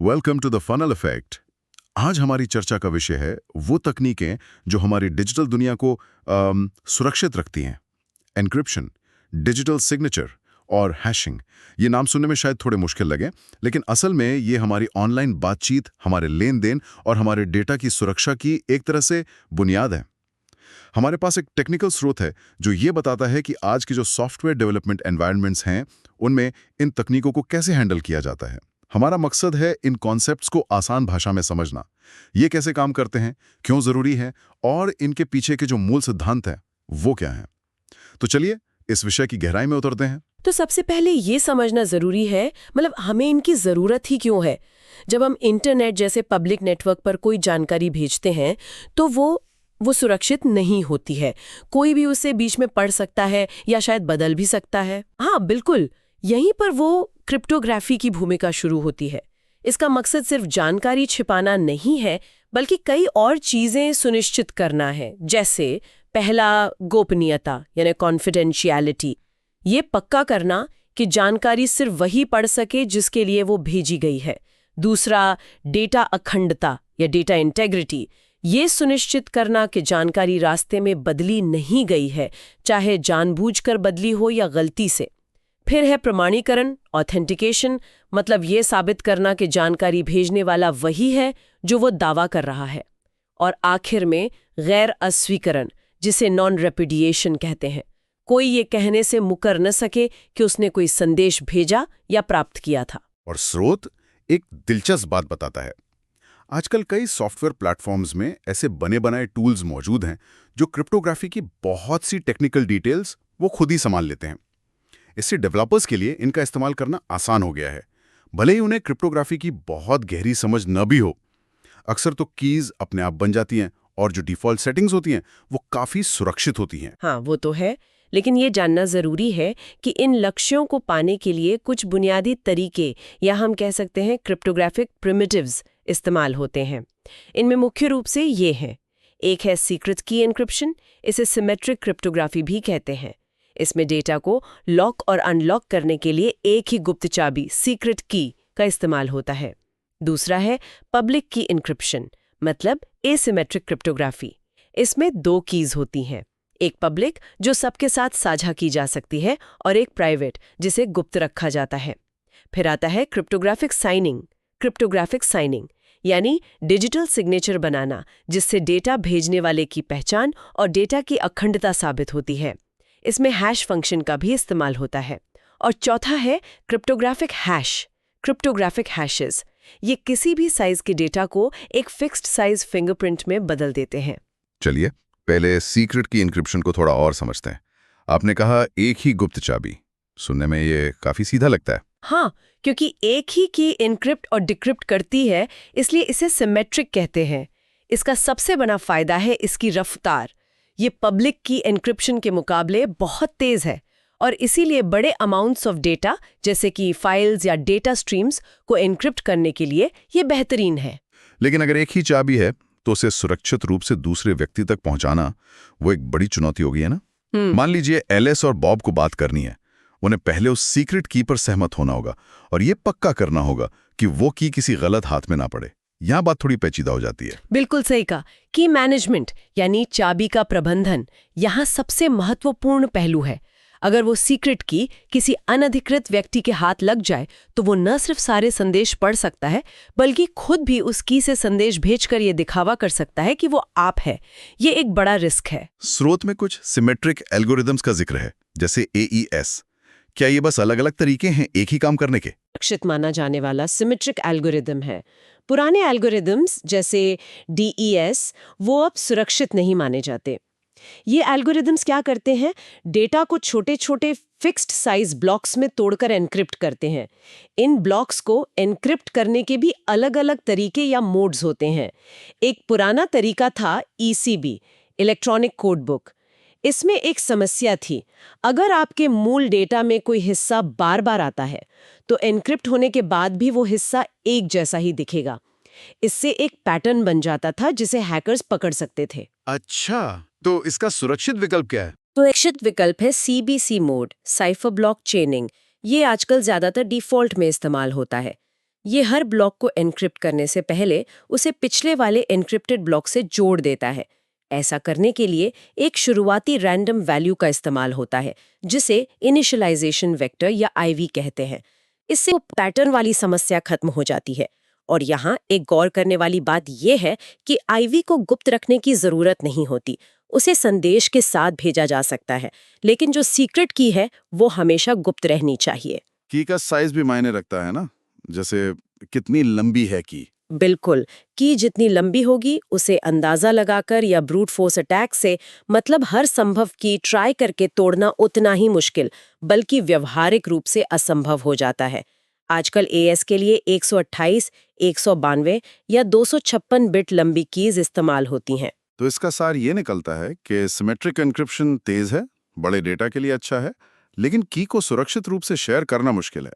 Welcome to the funnel effect. आज हमारी चर्चा का विषय है वो तकनीकें जो हमारी डिजिटल दुनिया को सुरक्षित रखती हैं। एन्क्रिप्शन, डिजिटल सिग्नेचर और हैशिंग। ये नाम सुनने में शायद थोड़े मुश्किल लगे, लेकिन असल में ये हमारी ऑनलाइन बातचीत, हमारे लेन देन और हमारे डेटा की सुरक्षा की एक तरह से बुनियाद है। हमारे पास एक टेक्निकल स्रोत है जो ये बताता है कि आज के जो सॉफ्टवेयर डेवलपमेंट एनवायरनमेंट्स हैं, उनमें इन तकनीकों को कैसे हैंडल किया जाता है। हमारा मकसद है इन कॉन्सेप्ट्स को आसान भाषा में समझना। ये कैसे काम करते हैं, क्यों जरूरी है और इनके पीछे के जो मूल सिद्धांत हैं वो क्या हैं। तो चलिए इस विषय की गहराई में उतरते हैं। तो सबसे पहले ये समझना जरूरी है, मतलब हमें इनकी जरूरत ही क्यों है। जब हम इंटरनेट जैसे पब्लिक नेटवर्क पर कोई जानकारी भेजते हैं तो वो सुरक्षित नहीं होती है। कोई भी उसे बीच में पढ़ सकता है या शायद बदल भी सकता है। हाँ बिल्कुल, यहीं पर वो क्रिप्टोग्राफी की भूमिका शुरू होती है। इसका मकसद सिर्फ जानकारी छिपाना नहीं है, बल्कि कई और चीजें सुनिश्चित करना है। जैसे पहला, गोपनीयता यानी कॉन्फिडेंशियलिटी। ये पक्का करना कि जानकारी सिर्फ वही पढ़ सके जिसके लिए वो भेजी गई है। दूसरा, डेटा अखंडता या डेटा इंटेग्रिटी। ये सुनिश्चित करना कि जानकारी रास्ते में बदली नहीं गई है, चाहे जानबूझकर बदली हो या गलती से। फिर है प्रमाणीकरण, ऑथेंटिकेशन, मतलब ये साबित करना कि जानकारी भेजने वाला वही है जो वो दावा कर रहा है। और आखिर में गैर अस्वीकरण, जिसे नॉन रेपुडिएशन कहते हैं। कोई ये कहने से मुकर न सके कि उसने कोई संदेश भेजा या प्राप्त किया था। और स्रोत एक दिलचस्प बात बताता है। आजकल कई सॉफ्टवेयर प्लेटफॉर्म्स में ऐसे बने बनाए टूल्स मौजूद हैं जो क्रिप्टोग्राफी की बहुत सी टेक्निकल डिटेल्स वो खुद ही संभाल लेते हैं। इससे डेवलपर्स के लिए इनका इस्तेमाल करना आसान हो गया है, भले ही उन्हें क्रिप्टोग्राफी की बहुत गहरी समझ न भी हो। अक्सर तो कीज अपने आप बन जाती हैं और जो डिफ़ॉल्ट सेटिंग्स होती हैं वो काफ़ी सुरक्षित होती हैं। हाँ वो तो है, लेकिन ये जानना जरूरी है कि इन लक्ष्यों को पाने के लिए कुछ बुनियादी तरीके, या हम कह सकते हैं क्रिप्टोग्राफिक प्रिमिटिव्स, इस्तेमाल होते हैं। इनमें मुख्य रूप से ये हैं। एक है सीक्रेट की एन्क्रिप्शन, इसे सिमेट्रिक क्रिप्टोग्राफी भी कहते हैं। इसमें डेटा को लॉक और अनलॉक करने के लिए एक ही गुप्त चाबी, सीक्रेट की, का इस्तेमाल होता है। दूसरा है पब्लिक की एन्क्रिप्शन, मतलब एसिमेट्रिक क्रिप्टोग्राफी। इसमें दो कीज होती हैं, एक पब्लिक जो सबके साथ साझा की जा सकती है और एक प्राइवेट जिसे गुप्त रखा जाता है। फिर आता है क्रिप्टोग्राफिक साइनिंग, यानी डिजिटल सिग्नेचर बनाना जिससे डेटा भेजने वाले की पहचान और डेटा की अखंडता साबित होती है। इसमें हैश फंक्शन का भी इस्तेमाल होता है। और चौथा है क्रिप्टोग्राफिक हैशेस। ये किसी भी साइज के डेटा को एक फिक्स्ड साइज फिंगरप्रिंट में बदल देते हैं। चलिए पहले सीक्रेट की एन्क्रिप्शन को थोड़ा और समझते हैं। आपने कहा एक ही गुप्त चाबी, सुनने में ये काफ़ी सीधा लगता है। हाँ, क्योंकि एक ही की एन्क्रिप्ट और डिक्रिप्ट करती है, इसलिए इसे सिमेट्रिक कहते हैं। इसका सबसे बड़ा फायदा है इसकी रफ्तार। ये पब्लिक की एन्क्रिप्शन के मुकाबले बहुत तेज है और इसीलिए बड़े अमाउंट्स ऑफ डेटा, जैसे कि फाइल्स या डेटा स्ट्रीम्स, को एन्क्रिप्ट करने के लिए ये बेहतरीन है। लेकिन अगर एक ही चाबी है तो उसे सुरक्षित रूप से दूसरे व्यक्ति तक पहुंचाना वो एक बड़ी चुनौती होगी, है ना। मान लीजिए एलिस और बॉब को बात करनी है, उन्हें पहले उस सीक्रेट की पर सहमत होना होगा और ये पक्का करना होगा कि वो की किसी गलत हाथ में ना पड़े। यहाँ बात थोड़ी पेचीदा हो जाती है। बिल्कुल सही कहा। की मैनेजमेंट यानी चाबी का प्रबंधन यहाँ सबसे महत्वपूर्ण पहलू है। अगर वो सीक्रेट की किसी अनधिकृत व्यक्ति के हाथ लग जाए तो वो न सिर्फ सारे संदेश पढ़ सकता है, बल्कि खुद भी उस की से संदेश भेजकर ये दिखावा कर सकता है कि वो आप है। ये एक बड़ा रिस्क है। स्रोत में कुछ सिमेट्रिक एल्गोरिदम्स का जिक्र है, जैसे AES। क्या ये बस अलग अलग तरीके हैं एक ही काम करने के? सुरक्षित माना जाने वाला सिमेट्रिक एल्गोरिदम है। पुराने एल्गोरिदम्स जैसे DES वो अब सुरक्षित नहीं माने जाते। ये एल्गोरिदम्स क्या करते हैं, डेटा को छोटे छोटे फिक्स्ड साइज ब्लॉक्स में तोड़कर एन्क्रिप्ट करते हैं। इन ब्लॉक्स को एन्क्रिप्ट करने के भी अलग अलग तरीके या मोड्स होते हैं। एक पुराना तरीका था ECB, इलेक्ट्रॉनिक कोड बुक। इसमें एक समस्या थी, अगर आपके मूल डेटा में कोई हिस्सा बार बार आता है तो एन्क्रिप्ट होने के बाद भी वो हिस्सा एक जैसा ही दिखेगा। इससे एक पैटर्न बन जाता था जिसे हैकर्स पकड़ सकते थे। अच्छा, तो इसका सुरक्षित विकल्प क्या है? तो सुरक्षित विकल्प है CBC मोड, साइफर ब्लॉक चेनिंग। ये आजकल ज्यादातर डिफॉल्ट में इस्तेमाल होता है। ये हर ब्लॉक को एन्क्रिप्ट करने से पहले उसे पिछले वाले एन्क्रिप्टेड ब्लॉक से जोड़ देता है। ऐसा करने के लिए एक शुरुआती रैंडम वैल्यू का इस्तेमाल होता है, जिसे इनिशियलाइजेशन वेक्टर या आईवी कहते हैं। इससे पैटर्न वाली समस्या खत्म हो जाती है। और यहाँ एक गौर करने वाली बात यह है कि आईवी को गुप्त रखने की जरूरत नहीं होती। उसे संदेश के साथ भेजा जा सकता है, लेकिन जो सीक्रेट की है वो हमेशा गुप्त रहनी चाहिए। की का साइज भी मायने रखता है ना, जैसे कितनी लंबी है की। बिल्कुल, की जितनी लंबी होगी उसे अंदाजा लगाकर या ब्रूट फोर्स अटैक से, मतलब हर संभव की ट्राई करके तोड़ना उतना ही मुश्किल बल्कि व्यवहारिक रूप से असंभव हो जाता है। आजकल एएस के लिए 128, 192 या 256 बिट लंबी कीज इस्तेमाल होती हैं। तो इसका सार ये निकलता है कि सिमेट्रिक एन्क्रिप्शन तेज है, बड़े डेटा के लिए अच्छा है, लेकिन की को सुरक्षित रूप से शेयर करना मुश्किल है।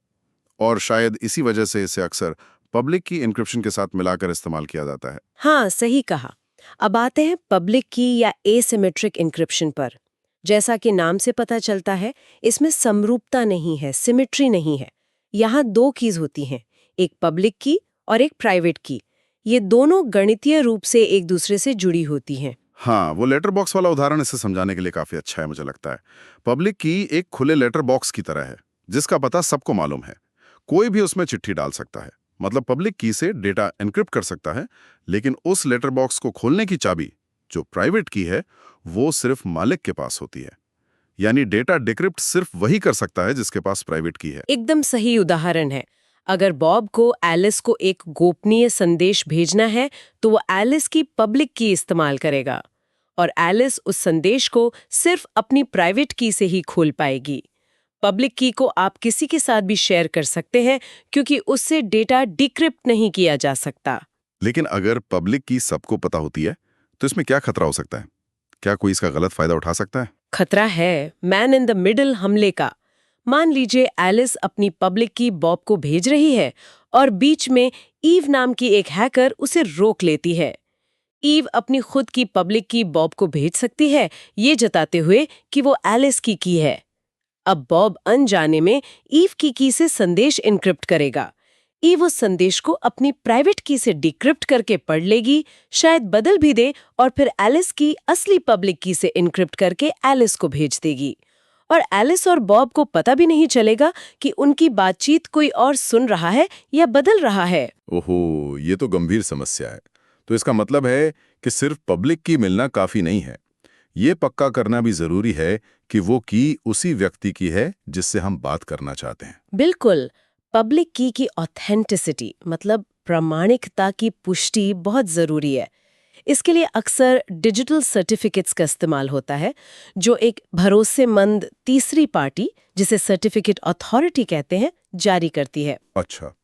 और शायद इसी वजह से इसे अक्सर पब्लिक की एन्क्रिप्शन के साथ मिलाकर इस्तेमाल किया जाता है। हाँ, सही कहा। अब आते हैं पब्लिक की या एसिमेट्रिक एन्क्रिप्शन पर। जैसा कि नाम से पता चलता है, इसमें समरूपता नहीं है, सिमेट्री नहीं है। यहाँ दो कीज होती हैं, एक पब्लिक की और एक प्राइवेट की। ये दोनों गणितीय रूप से एक दूसरे से जुड़ी होती हैं। हाँ, वो लेटर बॉक्स वाला उदाहरण इसे समझाने के लिए काफी अच्छा है मुझे लगता है। पब्लिक की एक खुले लेटर बॉक्स की तरह है, जिसका पता सबको मालूम है। कोई भी उसमें चिट्ठी डाल सकता है, मतलब पब्लिक की से डेटा एन्क्रिप्ट कर सकता है, लेकिन उस लेटर बॉक्स को खोलने की चाबी, जो प्राइवेट की है, वो सिर्फ मालिक के पास होती है। यानी डेटा डिक्रिप्ट सिर्फ वही कर सकता है जिसके पास प्राइवेट की है। एकदम सही उदाहरण है। अगर बॉब को एलिस को एक गोपनीय संदेश भेजना है, तो वो एलिस की पब्लिक की इस्तेमाल करेगा और एलिस उस संदेश को सिर्फ अपनी प्राइवेट की से ही खोल पाएगी। पब्लिक की को आप किसी के साथ भी शेयर कर सकते हैं, क्योंकि उससे डेटा डिक्रिप्ट नहीं किया जा सकता। लेकिन अगर पब्लिक की सबको पता होती है, तो इसमें क्या खतरा हो सकता है? क्या कोई इसका गलत फायदा उठा सकता है? खतरा है मैन इन द मिडल हमले का। मान लीजिए एलिस अपनी पब्लिक की बॉब को भेज रही है और बीच में ईव नाम की एक हैकर उसे रोक लेती है। ईव अपनी खुद की पब्लिक की बॉब को भेज सकती है, ये जताते हुए कि वो एलिस की है। अब बॉब अनजाने में ईव की से संदेश इनक्रिप्ट करेगा। ईव उस संदेश को अपनी प्राइवेट की से डिक्रिप्ट करके पढ़ लेगी, शायद बदल भी दे, और फिर एलिस की असली पब्लिक की से इनक्रिप्ट करके एलिस को भेज देगी। और एलिस और बॉब को पता भी नहीं चलेगा कि उनकी बातचीत कोई और सुन रहा है या बदल रहा है। ओहो, ये तो गंभीर समस्या है। तो इसका मतलब है कि सिर्फ पब्लिक की मिलना काफी नहीं है। ये पक्का करना भी जरूरी है कि वो की उसी व्यक्ति की है जिससे हम बात करना चाहते हैं। बिल्कुल, पब्लिक की ऑथेंटिसिटी, मतलब प्रामाणिकता की पुष्टि बहुत जरूरी है। इसके लिए अक्सर डिजिटल सर्टिफिकेट्स का इस्तेमाल होता है, जो एक भरोसेमंद तीसरी पार्टी, जिसे सर्टिफिकेट अथॉरिटी कहते हैं, जारी करती है। अच्छा,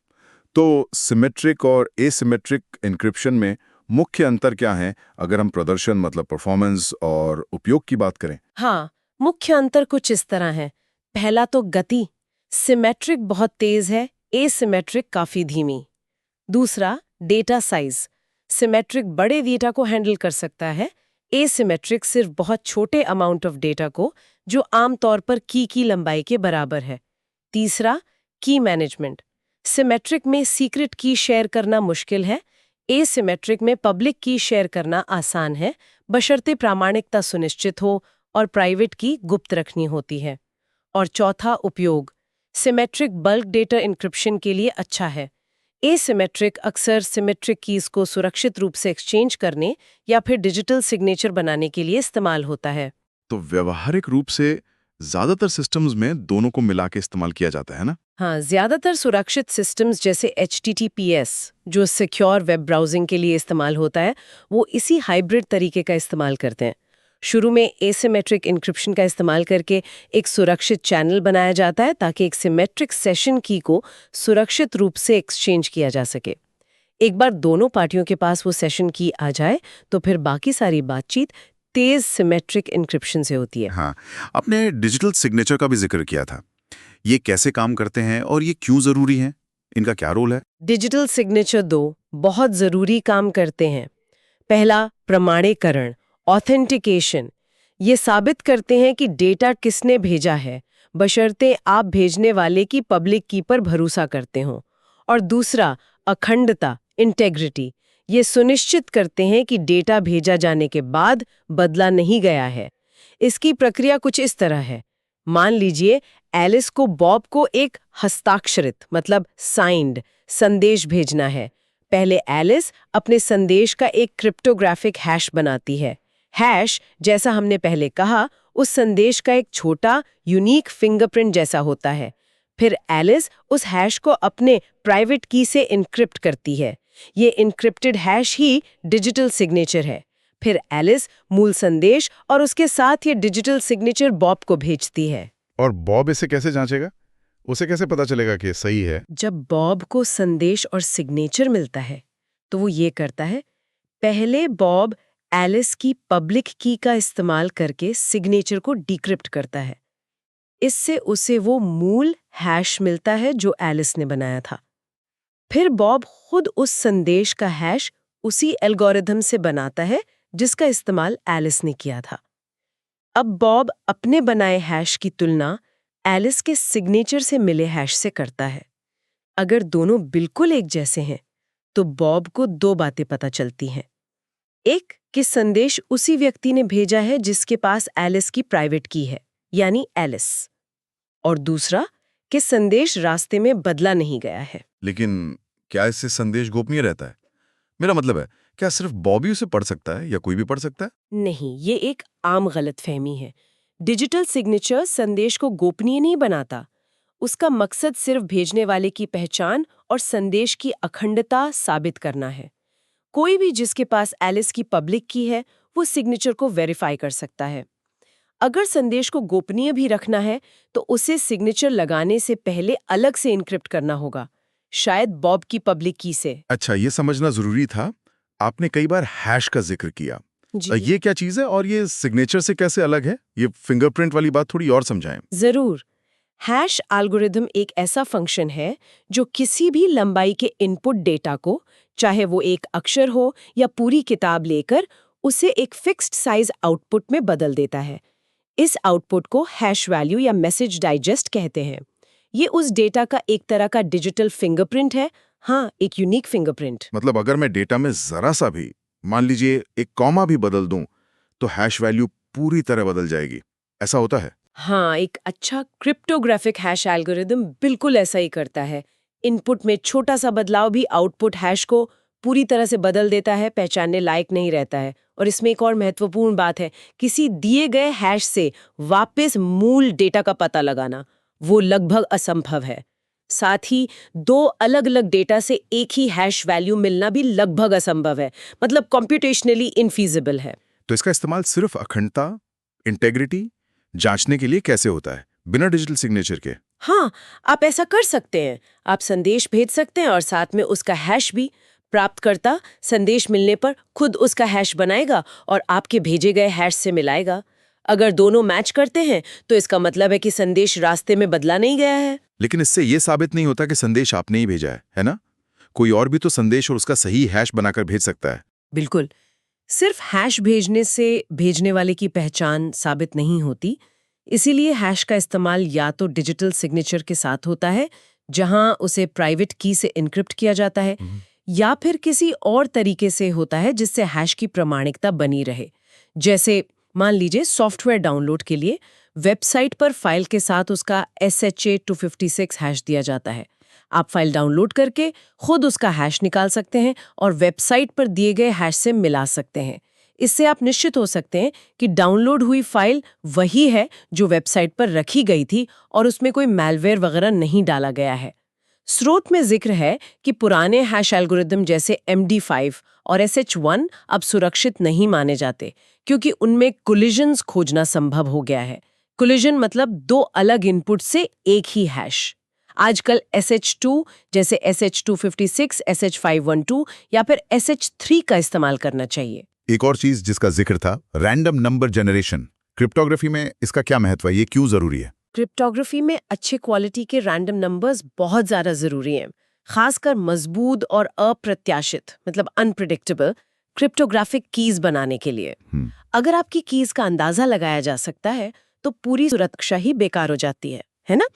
तो सिमेट्रिक और एसिमेट्रिक एन्क्रिप्शन में मुख्य अंतर क्या है, अगर हम प्रदर्शन मतलब परफॉर्मेंस और उपयोग की बात करें? हाँ, मुख्य अंतर कुछ इस तरह है। पहला तो गति, सिमेट्रिक बहुत तेज है, एसिमेट्रिक काफी धीमी। दूसरा, डेटा साइज, सिमेट्रिक बड़े डेटा को हैंडल कर सकता है, एसिमेट्रिक सिर्फ बहुत छोटे अमाउंट ऑफ डेटा को, जो आमतौर पर की लंबाई के बराबर है। तीसरा, की मैनेजमेंट, सिमेट्रिक में सीक्रेट की शेयर करना मुश्किल है, एसिमेट्रिक में पब्लिक की शेयर करना आसान है, बशर्ते प्रामाणिकता सुनिश्चित हो और प्राइवेट की गुप्त रखनी होती है। और चौथा, उपयोग, सिमेट्रिक बल्क डेटा इंक्रिप्शन के लिए अच्छा है। एसिमेट्रिक अक्सर सिमेट्रिक कीज को सुरक्षित रूप से एक्सचेंज करने या फिर डिजिटल सिग्नेचर बनाने के लिए इस्तेमाल होता है। तो व्यवहारिक रूप से ज्यादातर सिस्टम्स में दोनों को मिला के इस्तेमाल किया जाता है ना? हाँ, ज्यादातर सुरक्षित सिस्टम्स जैसे HTTPS, जो सिक्योर वेब ब्राउजिंग के लिए इस्तेमाल होता है, वो इसी हाइब्रिड तरीके का इस्तेमाल करते हैं। शुरू में एसिमेट्रिक इंक्रिप्शन का इस्तेमाल करके एक सुरक्षित चैनल बनाया जाता है, ताकि एक सिमेट्रिक सेशन की को सुरक्षित रूप से एक्सचेंज किया जा सके। एक बार दोनों पार्टियों के पास वो सेशन की आ जाए, तो फिर बाकी सारी बातचीत तेज सिमेट्रिक इंक्रिप्शन से होती है। हाँ, आपने डिजिटल सिग्नेचर का भी जिक्र किया था। ये कैसे काम करते हैं और ये क्यों जरूरी है? इनका क्या रोल है? डिजिटल सिग्नेचर दो बहुत जरूरी काम करते हैं। पहला, प्रमाणीकरण, ऑथेंटिकेशन। ये साबित करते हैं कि डेटा किसने भेजा है, बशर्ते आप भेजने वाले की पब्लिक की पर भरोसा करते हो। और दूसरा अखंडता, इंटेग्रिटी। ये सुनिश्चित करते हैं कि डेटा भेजा जाने के बाद बदला नहीं गया है। इसकी प्रक्रिया कुछ इस तरह है। मान लीजिए एलिस को बॉब को एक हस्ताक्षरित मतलब साइंड संदेश भेजना है। पहले एलिस अपने संदेश का एक क्रिप्टोग्राफिक हैश बनाती है। हैश, जैसा हमने पहले कहा, उस संदेश का एक छोटा यूनिक फिंगरप्रिंट जैसा होता है। फिर एलिस उस हैश को अपने प्राइवेट की से इनक्रिप्ट करती है। ये इनक्रिप्टेड हैश ही डिजिटल सिग्नेचर है। फिर एलिस मूल संदेश और उसके साथ ये डिजिटल सिग्नेचर बॉब को भेजती है। और बॉब इसे कैसे जांचेगा? उसे कैसे पता चलेगा कि ये सही है? जब बॉब को संदेश और सिग्नेचर मिलता है तो वो ये करता है, पहले बॉब एलिस की पब्लिक की का इस्तेमाल करके सिग्नेचर को डिक्रिप्ट करता है। इससे उसे वो मूल हैश मिलता है जो एलिस ने बनाया था। फिर बॉब खुद उस संदेश का हैश उसी एल्गोरिथम से बनाता है जिसका इस्तेमाल एलिस ने किया था। अब बॉब अपने बनाए हैश की तुलना एलिस के सिग्नेचर से मिले हैश से करता है। अगर दोनों बिल्कुल एक जैसे हैं तो बॉब को दो बातें पता चलती हैं। एक, कि संदेश उसी व्यक्ति ने भेजा है जिसके पास एलिस की प्राइवेट की है, यानी एलिस। और दूसरा, कि संदेश रास्ते में बदला नहीं गया है। लेकिन क्या इससे संदेश गोपनीय रहता है? मेरा मतलब है, क्या सिर्फ बॉबी उसे पढ़ सकता है या कोई भी पढ़ सकता है? नहीं, ये एक आम गलतफहमी है। डिजिटल सिग्नेचर संदेश को गोपनीय नहीं बनाता। उसका मकसद सिर्फ भेजने वाले की पहचान और संदेश की अखंडता साबित करना है। कोई भी जिसके पास एलिस की पब्लिक की है वो सिग्नेचर को वेरीफाई कर सकता है। अगर संदेश को गोपनीय भी रखना है तो उसे सिग्नेचर लगाने से पहले अलग से इनक्रिप्ट करना होगा, शायद बॉब की पब्लिक की से। अच्छा, ये समझना जरूरी था। आपने कई बार हैश का जिक्र किया। ये क्या चीज है और ये सिग्नेचर से कैसे अलग है? ये फिंगरप्रिंट वाली बात थोड़ी और समझाएं। जरूर। हैश एल्गोरिथम एक ऐसा फंक्शन है जो किसी भी लंबाई के इनपुट डेटा को, चाहे वो एक अक्षर हो या पूरी किताब, लेकर उसे एक फिक्स्ड साइज आउटपुट में बदल देता है। इस आउटपुट को हैश वैल्यू या मैसेज डाइजेस्ट कहते हैं। ये उस डेटा का एक तरह का डिजिटल फिंगरप्रिंट है। हाँ, एक यूनिक फिंगरप्रिंट। मतलब अगर मैं डेटा में जरा सा भी, मान लीजिए एक कॉमा भी बदल दूं, तो हैश वैल्यू पूरी तरह बदल जाएगी। ऐसा होता है? हाँ, एक अच्छा क्रिप्टोग्राफिक हैश एल्गोरिदम बिल्कुल ऐसा ही करता है। इनपुट में छोटा सा बदलाव भी आउटपुट हैश को पूरी तरह से बदल देता है, पहचानने लायक नहीं रहता है। और इसमें एक और महत्वपूर्ण बात है, किसी दिए गए हैश से वापस मूल डेटा का पता लगाना वो लगभग असंभव है। साथ ही दो अलग अलग डेटा से एक ही हैश वैल्यू मिलना भी लगभग असंभव है, मतलब कॉम्प्यूटेशनली इनफीजिबल है। तो इसका इस्तेमाल सिर्फ अखंडता, इंटेग्रिटी जांचने के लिए कैसे होता है, बिना डिजिटल सिग्नेचर के? हाँ, आप ऐसा कर सकते हैं। आप संदेश भेज सकते हैं और साथ में उसका हैश भी। प्राप्तकर्ता संदेश मिलने पर खुद उसका हैश बनाएगा और आपके भेजे गए हैश से मिलाएगा। अगर दोनों मैच करते हैं तो इसका मतलब है कि संदेश रास्ते में बदला नहीं गया है। लेकिन इससे यह साबित नहीं होता कि संदेश आपने ही भेजा है ना? कोई और भी तो संदेश और उसका सही हैश बनाकर भेज सकता है। बिल्कुल। सिर्फ हैश भेजने से भेजने वाले की पहचान साबित नहीं होती। इसीलिए हैश का इस्तेमाल या तो डिजिटल सिग्नेचर के साथ होता है, जहां उसे प्राइवेट की से इनक्रिप्ट किया जाता है, या फिर किसी और तरीके से होता है जिससे हैश की प्रामाणिकता बनी रहे। जैसे मान लीजिए सॉफ्टवेयर डाउनलोड के लिए वेबसाइट पर फाइल के साथ उसका SHA-256 हैश दिया जाता है। आप फाइल डाउनलोड करके खुद उसका हैश निकाल सकते हैं और वेबसाइट पर दिए गए हैश से मिला सकते हैं। इससे आप निश्चित हो सकते हैं कि डाउनलोड हुई फाइल वही है जो वेबसाइट पर रखी गई थी और उसमें कोई मैलवेयर वगैरह नहीं डाला गया है। स्रोत में जिक्र है कि पुराने हैश एल्गोरिदम जैसे MD5 और SH1 अब सुरक्षित नहीं माने जाते, क्योंकि उनमें कोलिजन्स खोजना संभव हो गया है। कोलिजन मतलब दो अलग इनपुट से एक ही हैश। आजकल SH2 जैसे SH-256, SH-512 या फिर SH3 का इस्तेमाल करना चाहिए। एक और चीज जिसका जिक्र था, रैंडम नंबर जनरेशन। क्रिप्टोग्राफी में इसका क्या महत्व है? ये क्यों जरूरी है? क्रिप्टोग्राफी में अच्छे क्वालिटी के रैंडम नंबर्स बहुत ज्यादा जरूरी हैं, खासकर मजबूत और अप्रत्याशित मतलब अनप्रिडिक्टेबल क्रिप्टोग्राफिक कीज बनाने के लिए। अगर आपकी कीज का अंदाजा लगाया जा सकता है तो पूरी सुरक्षा ही बेकार हो जाती है ना?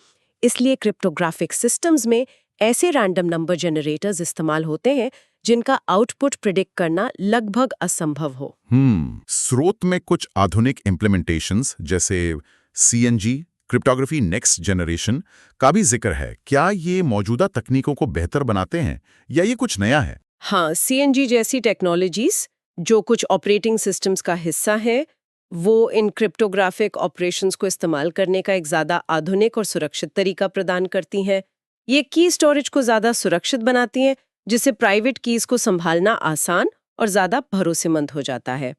इसलिए क्रिप्टोग्राफिक सिस्टम्स में ऐसे रैंडम नंबर जनरेटर्स इस्तेमाल होते हैं जिनका आउटपुट प्रिडिक्ट करना लगभग असंभव हो। स्रोत में कुछ आधुनिक इम्प्लीमेंटेशंस जैसे CNG, क्रिप्टोग्राफी नेक्स्ट जनरेशन का भी जिक्र है। क्या ये मौजूदा तकनीकों को बेहतर बनाते हैं या ये कुछ नया है? हाँ, CNG जैसी टेक्नोलॉजीज जो कुछ ऑपरेटिंग सिस्टम्स का हिस्सा है, वो इन क्रिप्टोग्राफिक ऑपरेशंस को इस्तेमाल करने का एक ज़्यादा आधुनिक और सुरक्षित तरीका प्रदान करती हैं। ये की स्टोरेज को ज़्यादा सुरक्षित बनाती हैं, जिससे प्राइवेट कीज को संभालना आसान और ज़्यादा भरोसेमंद हो जाता है।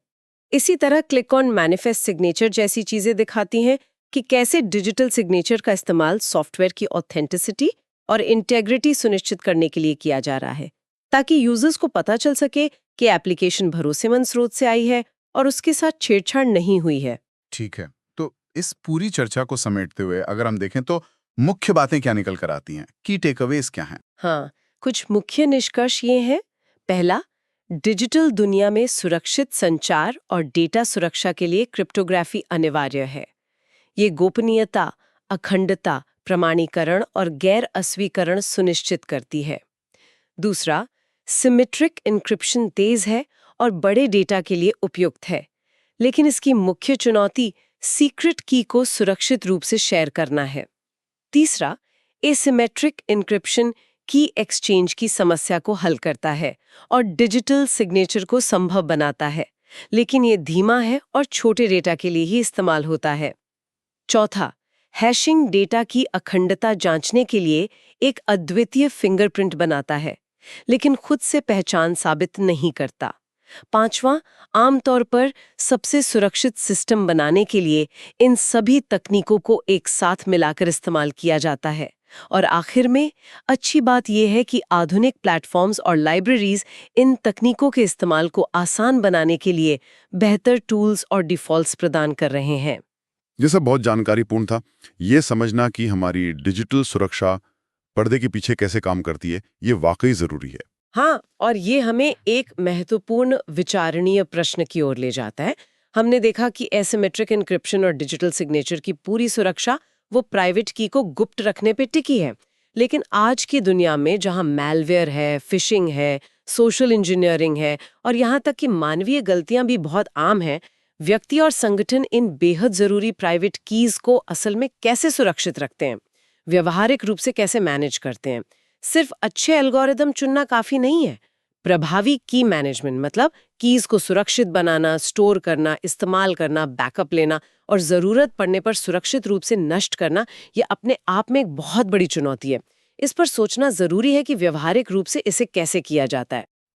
इसी तरह क्लिक ऑन मैनिफेस्ट सिग्नेचर जैसी चीज़ें दिखाती हैं कि कैसे डिजिटल सिग्नेचर का इस्तेमाल सॉफ्टवेयर की ऑथेंटिसिटी और इंटेग्रिटी सुनिश्चित करने के लिए किया जा रहा है, ताकि यूजर्स को पता चल सके कि एप्लीकेशन भरोसेमंद स्रोत से आई है और उसके साथ छेड़छाड़ नहीं हुई है। ठीक है, तो इस पूरी चर्चा को समेटते हुए अगर हम देखें तो मुख्य बातें क्या निकल कर आती हैं? की टेकअवेज क्या हैं? हाँ, कुछ मुख्य निष्कर्ष ये हैं। पहला, डिजिटल दुनिया में सुरक्षित संचार और डेटा सुरक्षा के लिए क्रिप्टोग्राफी अनिवार्य है। ये गोपनीयता, अखंडता, प्रमाणीकरण और गैर अस्वीकरण सुनिश्चित करती है। दूसरा, सिमेट्रिक एन्क्रिप्शन तेज है और बड़े डेटा के लिए उपयुक्त है, लेकिन इसकी मुख्य चुनौती सीक्रेट की को सुरक्षित रूप से शेयर करना है। तीसरा, एसिमेट्रिक एन्क्रिप्शन की एक्सचेंज की समस्या को हल करता है और डिजिटल सिग्नेचर को संभव बनाता है, लेकिन ये धीमा है और छोटे डेटा के लिए ही इस्तेमाल होता है। चौथा, हैशिंग डेटा की अखंडता जांचने के लिए एक अद्वितीय फिंगरप्रिंट बनाता है, लेकिन खुद से पहचान साबित नहीं करता। पांचवां, आमतौर पर सबसे सुरक्षित सिस्टम बनाने के लिए इन सभी तकनीकों को एक साथ मिलाकर इस्तेमाल किया जाता है। और आखिर में अच्छी बात यह है कि आधुनिक प्लेटफॉर्म्स और लाइब्रेरीज इन तकनीकों के इस्तेमाल को आसान बनाने के लिए बेहतर टूल्स और डिफ़ॉल्ट्स प्रदान कर रहे हैं। ये सब बहुत जानकारीपूर्ण था। ये समझना कि हमारी डिजिटल सुरक्षा पर्दे के पीछे कैसे काम करती है, ये वाकई जरूरी है। हाँ, और ये हमें एक महत्वपूर्ण विचारणीय प्रश्न की ओर ले जाता है। हमने देखा कि एसिमेट्रिक एन्क्रिप्शन और डिजिटल सिग्नेचर की पूरी सुरक्षा वो प्राइवेट की को गुप्त रखने पे टिकी है, लेकिन आज की दुनिया में जहाँ मैलवेयर है, फिशिंग है, सोशल इंजीनियरिंग है और यहाँ तक कि मानवीय गलतियां भी बहुत आम हैं, व्यक्ति और संगठन इन बेहद जरूरी प्राइवेट कीज को असल में कैसे सुरक्षित रखते हैं, व्यवहारिक रूप से कैसे मैनेज करते हैं। सिर्फ अच्छे एल्गोरिदम चुनना काफी नहीं है। प्रभावी की मैनेजमेंट मतलब कीज को सुरक्षित बनाना, स्टोर करना, इस्तेमाल करना, बैकअप लेना और जरूरत पड़ने पर सुरक्षित रूप से नष्ट करना, ये अपने आप में एक बहुत बड़ी चुनौती है। इस पर सोचना जरूरी है कि व्यवहारिक रूप से इसे कैसे किया जाता है।